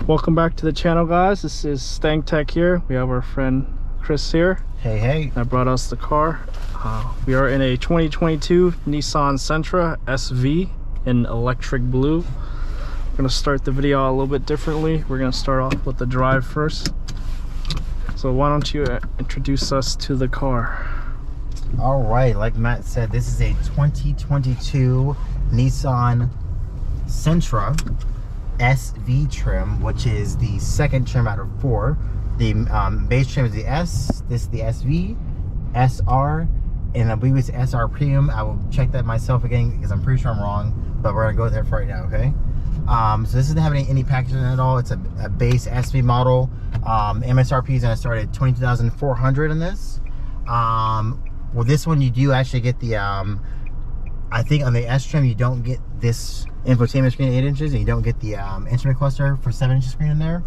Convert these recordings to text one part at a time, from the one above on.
Welcome back to the channel, guys. This is Stang Tech here. We have our friend Kris here. Hey. That brought us the car. We are in a 2022 Nissan Sentra SV in electric blue. We're gonna start the video a little bit differently. We're gonna start off with the drive first. So why don't you introduce us to the car? All right, like Matt said, this is a 2022 Nissan Sentra SV trim, which is the second trim out of 4. The base trim is the S, this is the SV, SR, and I believe it's SR Premium. I will check that myself again because I'm pretty sure I'm wrong, but we're gonna go there for right now, okay? So this doesn't have any packaging at all. It's a base SV model. MSRP is gonna start at $22,400 in this. Well, this one you do actually get the I think on the S trim you don't get this infotainment screen 8 inches, and you don't get the instrument cluster for 7-inch screen in there.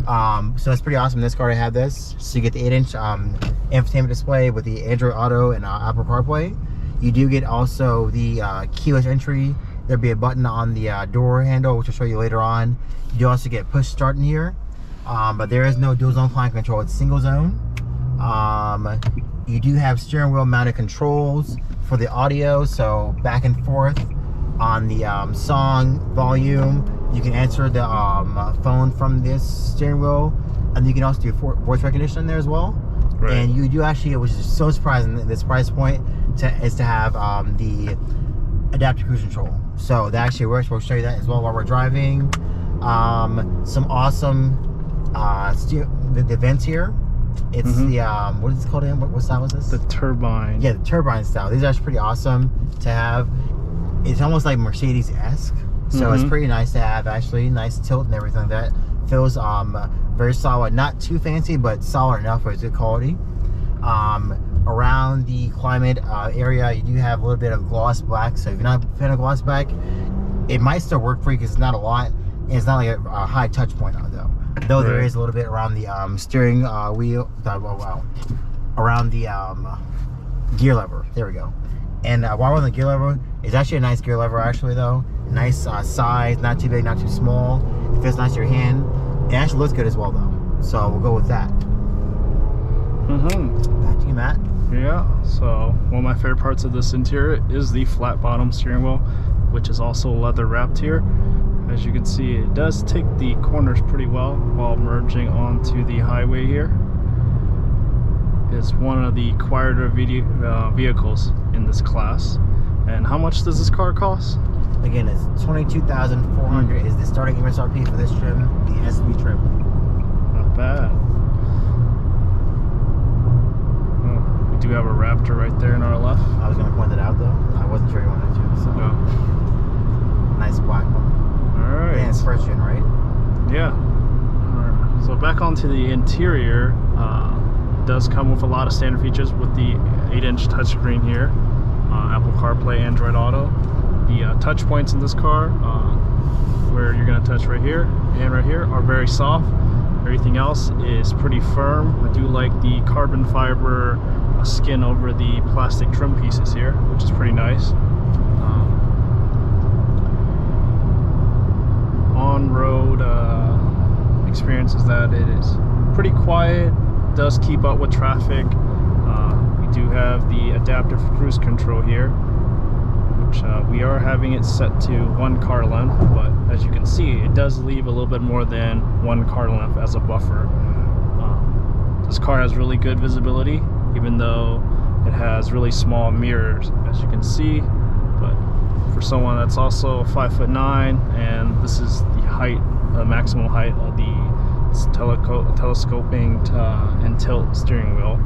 So that's pretty awesome in this car to have this. So you get the 8-inch infotainment display with the Android Auto and Apple CarPlay. You do get also the keyless entry. There'll be a button on the door handle, which I'll show you later on. You do also get push start in here, but there is no dual zone climate control. It's single zone. You do have steering wheel mounted controls for the audio, so back and forth on the song volume. You can answer the phone from this steering wheel, and you can also do voice recognition in there as well. Right. And you do actually, which is so surprising at this price point, is to have the adaptive cruise control. So that actually works. We'll show you that as well while we're driving. Some awesome the vents here. It's the what is it called again? What style is this? The turbine. Yeah, the turbine style. These are actually pretty awesome to have. It's almost like Mercedes-esque, so it's pretty nice to have. Actually, nice tilt and everything like that. Feels very solid, not too fancy, but solid enough for its good quality. Around the climate area, you do have a little bit of gloss black. So if you're not a fan of gloss black, it might still work for you because it's not a lot, and it's not like a high touch point on it though. Though there is a little bit around the steering wheel, around the gear lever. There we go. And while we're on the gear lever, it's actually a nice gear lever actually though. Nice size, not too big, not too small. It fits nice to your hand. It actually looks good as well though. So we'll go with that. Back to you, Matt. Yeah, so one of my favorite parts of this interior is the flat bottom steering wheel, which is also leather wrapped here. As you can see, it does take the corners pretty well while merging onto the highway here. It's one of the quieter vehicles in this class. And how much does this car cost? Again, it's $22,400 is the starting MSRP for this trim, the SV trim. Not bad. Oh, we do have a Raptor right there in our left. I was going to point that out though. I wasn't sure you wanted to, so. No. Nice black one. Alright. And it's first gen, right? Yeah. Alright. So back onto the interior, does come with a lot of standard features with the 8-inch touchscreen here, Apple CarPlay, Android Auto. The touch points in this car, where you're going to touch right here and right here, are very soft. Everything else is pretty firm. I do like the carbon fiber skin over the plastic trim pieces here, which is pretty nice. On-road experience is that it is pretty quiet, does keep up with traffic. We do have the adaptive cruise control here, which we are having it set to 1 car length, but as you can see, it does leave a little bit more than 1 car length as a buffer. This car has really good visibility, even though it has really small mirrors, as you can see. But for someone that's also 5'9", and this is the height, the maximum height of the telescoping and tilt steering wheel,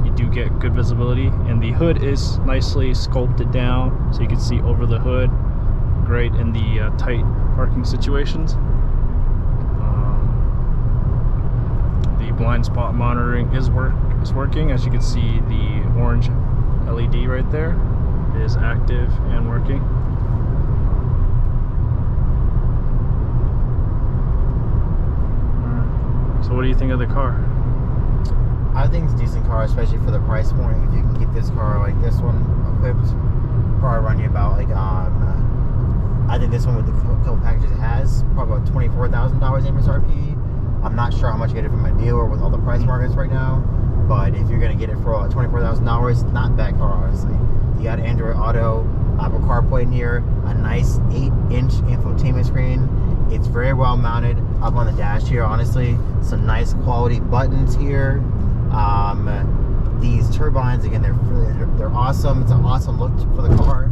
you do get good visibility, and the hood is nicely sculpted down so you can see over the hood. Great in the tight parking situations. The blind spot monitoring is working. As you can see, the orange LED right there is active and working. So what do you think of the car? I think it's a decent car, especially for the price point. If you can get this car like this one equipped, probably run you about like I think this one with the couple packages it has probably about $24,000 MSRP. I'm not sure how much you get it from a dealer with all the price markets right now, but if you're gonna get it for $24,000, not a bad car, honestly. You got Android Auto, Apple CarPlay in here, a nice 8-inch infotainment screen. It's very well mounted up on the dash here, honestly. Some nice quality buttons here. These turbines, again, they're awesome. It's an awesome look for the car.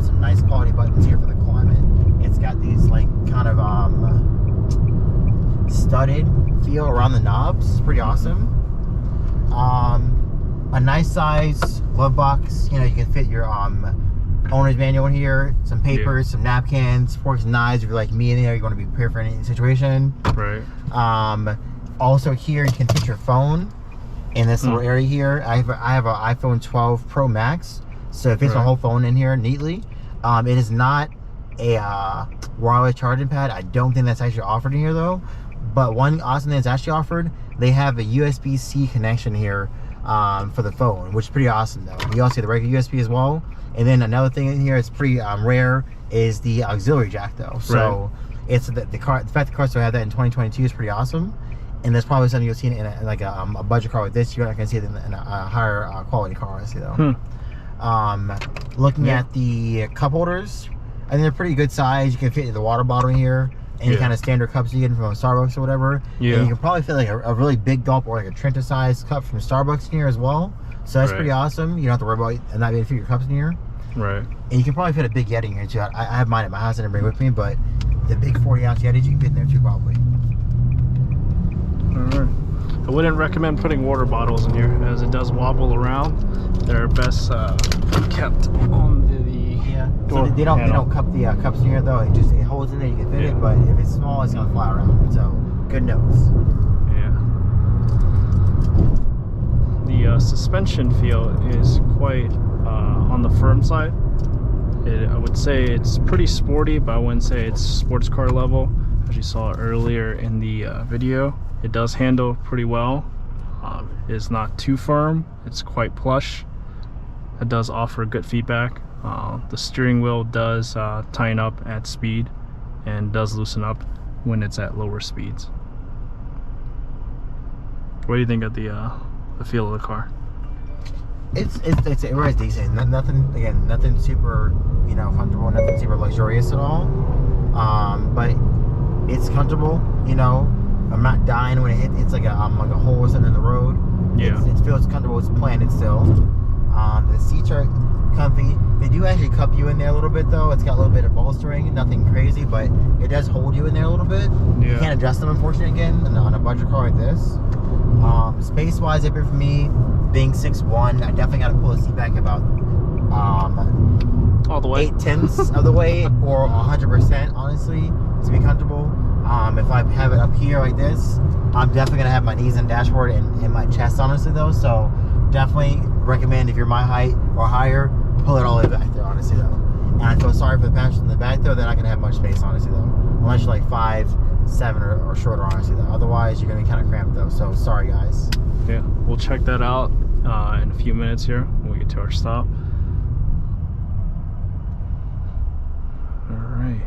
Some nice quality buttons here for the climate. It's got these like kind of studded feel around the knobs. Pretty awesome. A nice size glove box. You know, you can fit your owner's manual in here, some papers, some napkins, forks and knives. If you're like me in there, you're going to be prepared for any situation. Right. Also here, you can fit your phone in this little area here. I have an iPhone 12 Pro Max, so it fits my whole phone in here neatly. It is not a wireless charging pad. I don't think that's actually offered in here though. But one awesome thing that's actually offered, they have a USB-C connection here for the phone, which is pretty awesome though. You also get the regular USB as well. And then another thing in here that's pretty rare is the auxiliary jack though. So it's the fact the car still have that in 2022 is pretty awesome. And that's probably something you'll see in like a budget car like this. You're not gonna see it in a higher quality car, honestly though. Looking at the cup holders, I think they're pretty good size. You can fit the water bottle in here, any kind of standard cups you get from Starbucks or whatever. And you can probably fit like a really big gulp or like a Trenta size cup from Starbucks in here as well. So that's pretty awesome. You don't have to worry about not being able to fit your cups in here. Right. And you can probably fit a big Yeti in here too. I have mine at my house. I didn't bring it with me, but the big 40-ounce Yetis you can fit in there too probably. Alright. I wouldn't recommend putting water bottles in here as it does wobble around. They're best kept on the door. So they don't cup the cups in here though. It holds in there. You can fit it, but if it's small, it's gonna fly around. So good notes. Yeah. The suspension feel is quite on the firm side. I would say it's pretty sporty, but I wouldn't say it's sports car level. As you saw earlier in the video, it does handle pretty well. It's not too firm. It's quite plush. It does offer good feedback. The steering wheel does tighten up at speed and does loosen up when it's at lower speeds. What do you think of the feel of the car? It rides decent. Nothing super comfortable, nothing super luxurious at all. But it's comfortable. I'm not dying when it's like a hole or something in the road. Yeah, it feels comfortable. It's planted still. The seats are comfy. They do actually cup you in there a little bit though. It's got a little bit of bolstering, nothing crazy, but it does hold you in there a little bit. Yeah. You can't adjust them, unfortunately, again on a budget car like this. Space wise, up here for me, being 6'1", I definitely got to pull the seat back about all the way 8/10 of the way or 100%, honestly, to be comfortable. If I have it up here like this, I'm definitely gonna have my knees on the dashboard and my chest, honestly though. So definitely recommend, if you're my height or higher, pull it all the way back there, honestly though. And I feel sorry for the passengers in the back though. They're not gonna have much space, honestly though, unless you're like 5'7" or shorter, honestly though. Otherwise you're gonna be kind of cramped though. So sorry guys. Yeah, we'll check that out in a few minutes here when we get to our stop. All right.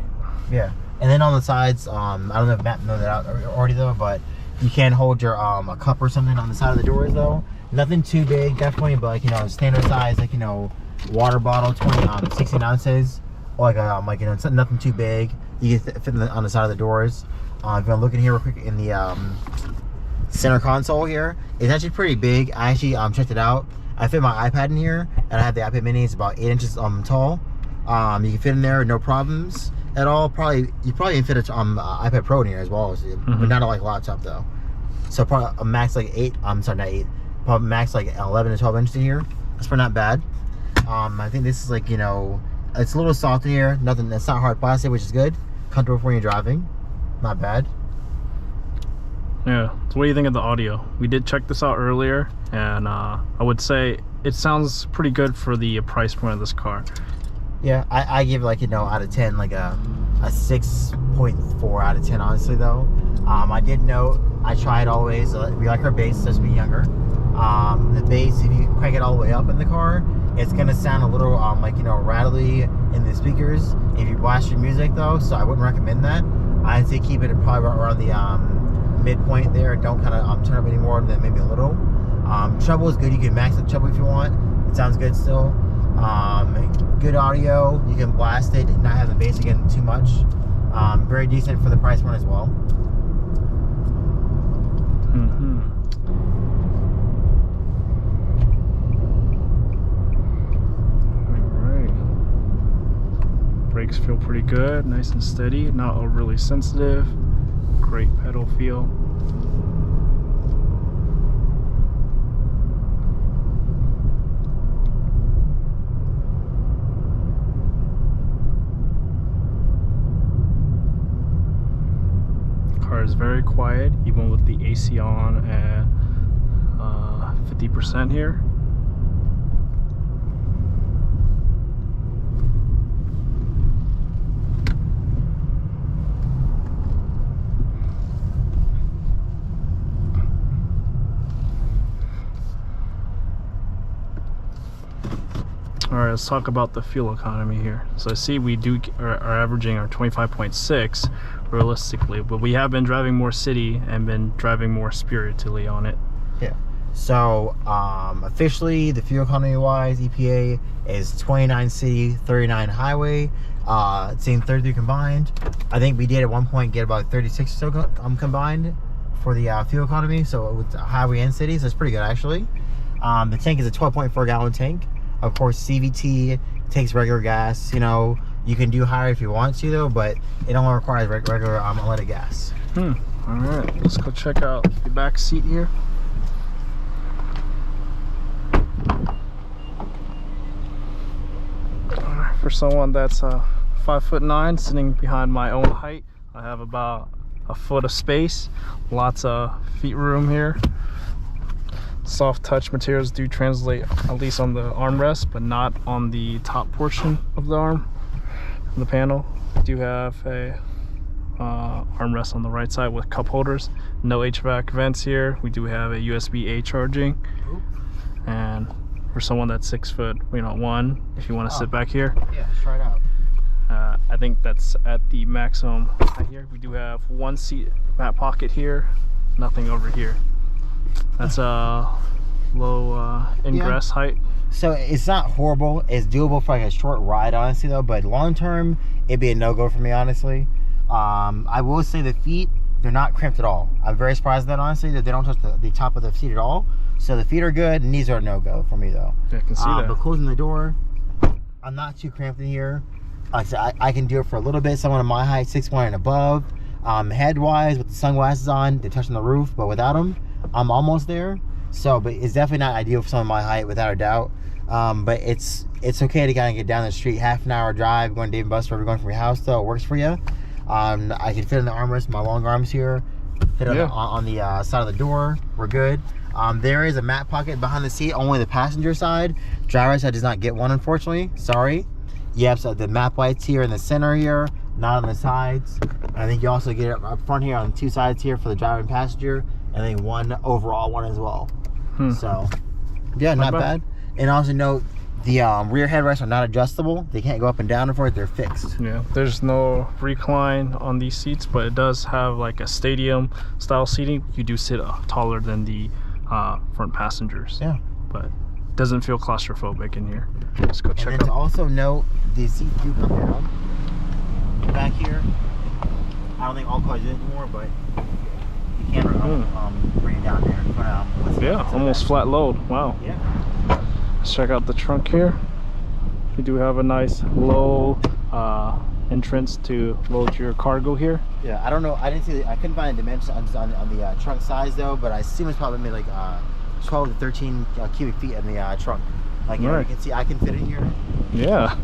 Yeah. And then on the sides, I don't know if Matt knows that out already though, but you can hold your a cup or something on the side of the doors though. Nothing too big, definitely, but like standard size, like water bottle, 16 ounces, or like it's nothing too big. You can fit on the side of the doors. If you're looking here real quick in the center console here, it's actually pretty big. I actually checked it out. I fit my iPad in here, and I have the iPad mini. It's about 8 inches tall. You can fit in there, no problems at all. You probably can fit an iPad Pro in here as well, but not like laptop though. So probably a max like 8. I'm sorry, not 8. Probably max like 11 to 12 inches in here. That's probably not bad. I think this is like it's a little soft in here. Nothing. That's not hard plastic, which is good. Comfortable when you're driving. Not bad. Yeah. So what do you think of the audio? We did check this out earlier, and I would say it sounds pretty good for the price point of this car. Yeah, I give it like out of 10 like a 6.4 out of 10, honestly though. I did note, I tried always, we like our bass, just be younger. The bass, if you crank it all the way up in the car, it's gonna sound a little like, you know, rattly in the speakers if you blast your music though, so I wouldn't recommend that. I'd say keep it probably around the midpoint there. Don't kind of turn up any more than maybe a little. Treble is good. You can max the treble if you want. It sounds good still. Good audio. You can blast it and not have the bass again too much. Very decent for the price point as well. Brakes feel pretty good, nice and steady, not overly sensitive. Great pedal feel. Car is very quiet, even with the AC on at 50% here. All right, let's talk about the fuel economy here. So I see we are averaging our 25.6 realistically, but we have been driving more city and been driving more spiritedly on it. Yeah. So officially, the fuel economy wise, EPA is 29 city, 39 highway. It's saying 33 combined. I think we did at one point get about 36 or so combined for the fuel economy. So with highway and city, so it's pretty good actually. The tank is a 12.4 gallon tank. Of course, CVT takes regular gas. You know, you can do higher if you want to, though, but it only requires regular unleaded gas. All right, let's go check out the back seat here. For someone that's 5'9", sitting behind my own height, I have about a foot of space. Lots of feet room here. Soft touch materials do translate, at least on the armrest, but not on the top portion of the arm, the panel. We do have a armrest on the right side with cup holders. No HVAC vents here. We do have a USB-A charging. And for someone that's 6'1", if you want to sit back here. Yeah, let's try it out. I think that's at the maximum height here. We do have one seat mat pocket here, nothing over here. That's a low ingress height. So it's not horrible. It's doable for like a short ride, honestly, though. But long term, it'd be a no-go for me, honestly. I will say the feet, they're not crimped at all. I'm very surprised at that, honestly, that they don't touch the top of the seat at all. So the feet are good, and these are a no-go for me, though. Yeah, I can see that. But closing the door, I'm not too cramped in here. Like I said, I can do it for a little bit. Someone of my height, 6'1" and above. Head-wise, with the sunglasses on, they're touching the roof, but without them, I'm almost there. So, but it's definitely not ideal for someone my height, without a doubt. But it's okay to kind of get down the street, half an hour drive, going to Dave & Buster's, wherever you're going from your house, though it works for you. I can fit in the armrest, my long arms here, fit on the side of the door. We're good. There is a mat pocket behind the seat, only the passenger side. Driver's side does not get one, unfortunately. Sorry. Yep, so the map lights here in the center here, not on the sides. I think you also get it up front here on the two sides here for the driver and passenger, and then one overall one as well. So yeah, not bad. And also note the rear headrests are not adjustable. They can't go up and down for it. They're fixed. Yeah, there's no recline on these seats, but it does have like a stadium style seating. You do sit taller than the front passengers. Yeah, but it doesn't feel claustrophobic in here. Let's go check out. And to also note, these seats do come down back here. I don't think all cars do it anymore, but you can bring it down there. But, yeah, almost flat load. Wow. Yeah. Let's check out the trunk here. You do have a nice low entrance to load your cargo here. Yeah, I don't know. I didn't see. I couldn't find a dimension on the trunk size though, but I assume it's probably maybe like 12 to 13 cubic feet in the trunk. Like you know, you can see, I can fit in here. Yeah.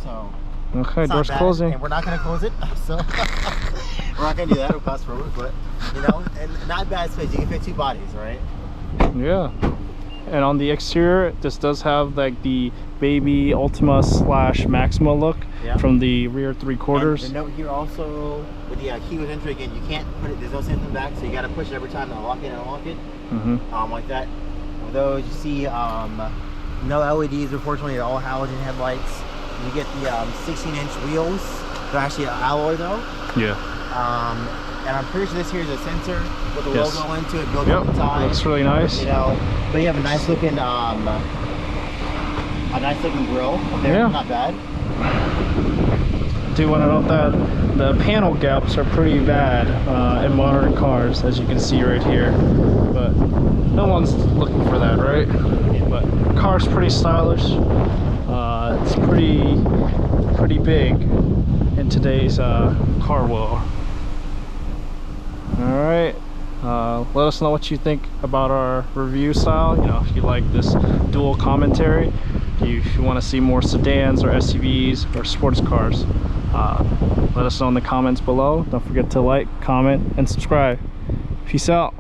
So. Okay, door's closing. And we're not gonna close it, so we're not gonna do that. It'll claustrophobic, but you know, and not bad space. You can fit two bodies, right? Yeah. And on the exterior, this does have like the baby Ultima / Maxima look from the rear 3/4. And the note here also with the keyless entry, again, you can't put it, there's no sensor in the back, so you got to push it every time to unlock it and unlock it. Like that. With those, you see no LEDs, unfortunately, all halogen headlights. You get the 16-inch wheels. They're actually alloy though. Yeah. And I'm pretty sure this here is a sensor with a logo into it built on the side. Looks really nice. You know, but you have a nice looking grill up there. Yeah. Not bad. Do want to note that the panel gaps are pretty bad in modern cars, as you can see right here. But no one's looking for that, right? But the car's pretty stylish. It's pretty big in today's car world. All right, let us know what you think about our review style. You know, if you like this dual commentary, if you want to see more sedans or SUVs or sports cars, let us know in the comments below. Don't forget to like, comment, and subscribe. Peace out.